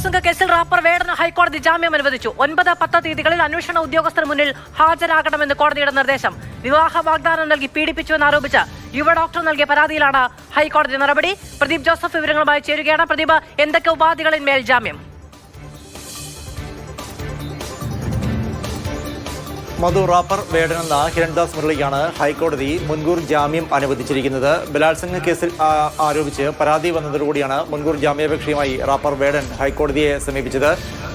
ബലാത്സംഗ കേസിൽ റാപ്പർ വേടന് ഹൈക്കോടതി ജാമ്യം അനുവദിച്ചു. 9, 10 തീയതികളിൽ അന്വേഷണ ഉദ്യോഗസ്ഥർ മുന്നിൽ ഹാജരാകണമെന്ന് കോടതിയുടെ നിർദ്ദേശം. വിവാഹ വാഗ്ദാനം നൽകി പീഡിപ്പിച്ചുവെന്നാരോപിച്ച് യുവ ഡോക്ടർ നൽകിയ പരാതിയിലാണ് ഹൈക്കോടതി നടപടി. പ്രദീപ് ജോസഫ് വിവരങ്ങളുമായി ചേരുകയാണ്. പ്രദീപ്, എന്തൊക്കെ ഉപാധികളിന്മേൽ ജാമ്യം? മധു, റാപ്പർ വേടനെന്ന ഹിരൺദാസ് മുരളിക്കാണ് ഹൈക്കോടതി മുൻകൂർ ജാമ്യം അനുവദിച്ചിരിക്കുന്നത്. ബലാത്സംഗ കേസിൽ ആരോപിച്ച് പരാതി വന്നതോടുകൂടിയാണ് മുൻകൂർ ജാമ്യാപേക്ഷയുമായി റാപ്പർ വേടൻ ഹൈക്കോടതിയെ സമീപിച്ചത്.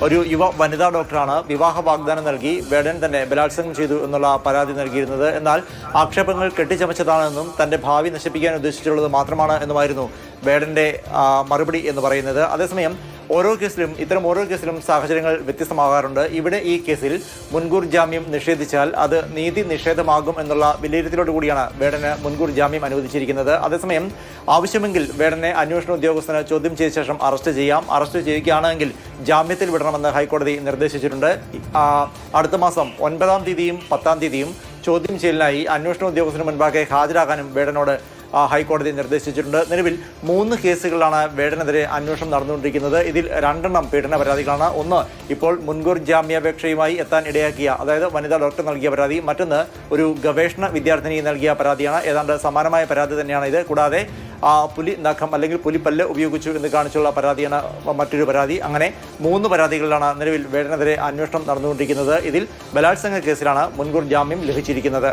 ഒരു യുവ വനിതാ ഡോക്ടറാണ് വിവാഹ വാഗ്ദാനം നൽകി വേടൻ തന്നെ ബലാത്സംഗം ചെയ്തു എന്നുള്ള പരാതി നൽകിയിരുന്നത്. എന്നാൽ ആക്ഷേപങ്ങൾ കെട്ടിച്ചമച്ചതാണെന്നും തന്റെ ഭാവി നശിപ്പിക്കാൻ ഉദ്ദേശിച്ചിട്ടുള്ളത് മാത്രമാണ് എന്നുമായിരുന്നു വേടന്റെ മറുപടി എന്ന് പറയുന്നത്. അതേസമയം ഇത്തരം ഓരോ കേസിലും സാഹചര്യങ്ങൾ വ്യത്യസ്തമാകാറുണ്ട്. ഇവിടെ ഈ കേസിൽ മുൻകൂർ ജാമ്യം നിഷേധിച്ചാൽ അത് നീതി നിഷേധമാകും എന്നുള്ള വിലയിരുത്തലോട് കൂടിയാണ് വേടന് മുൻകൂർ ജാമ്യം അനുവദിച്ചിരിക്കുന്നത്. അതേസമയം ആവശ്യമെങ്കിൽ വേടനെ അന്വേഷണ ഉദ്യോഗസ്ഥന് ചോദ്യം ചെയ്ത ശേഷം അറസ്റ്റ് ചെയ്യാം. അറസ്റ്റ് ചെയ്യുകയാണെങ്കിൽ ജാമ്യത്തിൽ വിടണമെന്ന് ഹൈക്കോടതി നിർദ്ദേശിച്ചിട്ടുണ്ട്. അടുത്ത മാസം 9-ാം തീയതിയും 10-ാം തീയതിയും ചോദ്യം ചെയ്യലിനായി അന്വേഷണ ഉദ്യോഗസ്ഥന് മുൻപാകെ ഹാജരാകാനും വേടനോട് ഹൈക്കോടതി നിർദ്ദേശിച്ചിട്ടുണ്ട്. നിലവിൽ 3 കേസുകളാണ് വേടനെതിരെ അന്വേഷണം നടന്നുകൊണ്ടിരിക്കുന്നത്. ഇതിൽ 2 പീഡന പരാതികളാണ്. ഒന്ന് ഇപ്പോൾ മുൻകൂർ ജാമ്യാപേക്ഷയുമായി എത്താൻ ഇടയാക്കിയ, അതായത് വനിതാ ഡോക്ടർ നൽകിയ പരാതി. മറ്റൊന്ന് ഒരു ഗവേഷണ വിദ്യാർത്ഥിനി നൽകിയ പരാതിയാണ്. ഏതാണ്ട് സമാനമായ പരാതി തന്നെയാണ് ഇത്. കൂടാതെ പുലി നഖം അല്ലെങ്കിൽ പുലിപ്പല്ല് ഉപയോഗിച്ചു എന്ന് കാണിച്ചുള്ള പരാതിയാണ് മറ്റൊരു പരാതി. അങ്ങനെ 3 പരാതികളിലാണ് നിലവിൽ വേടനെതിരെ അന്വേഷണം നടന്നുകൊണ്ടിരിക്കുന്നത്. ഇതിൽ ബലാത്സംഗ കേസിലാണ് മുൻകൂർ ജാമ്യം ലഭിച്ചിരിക്കുന്നത്.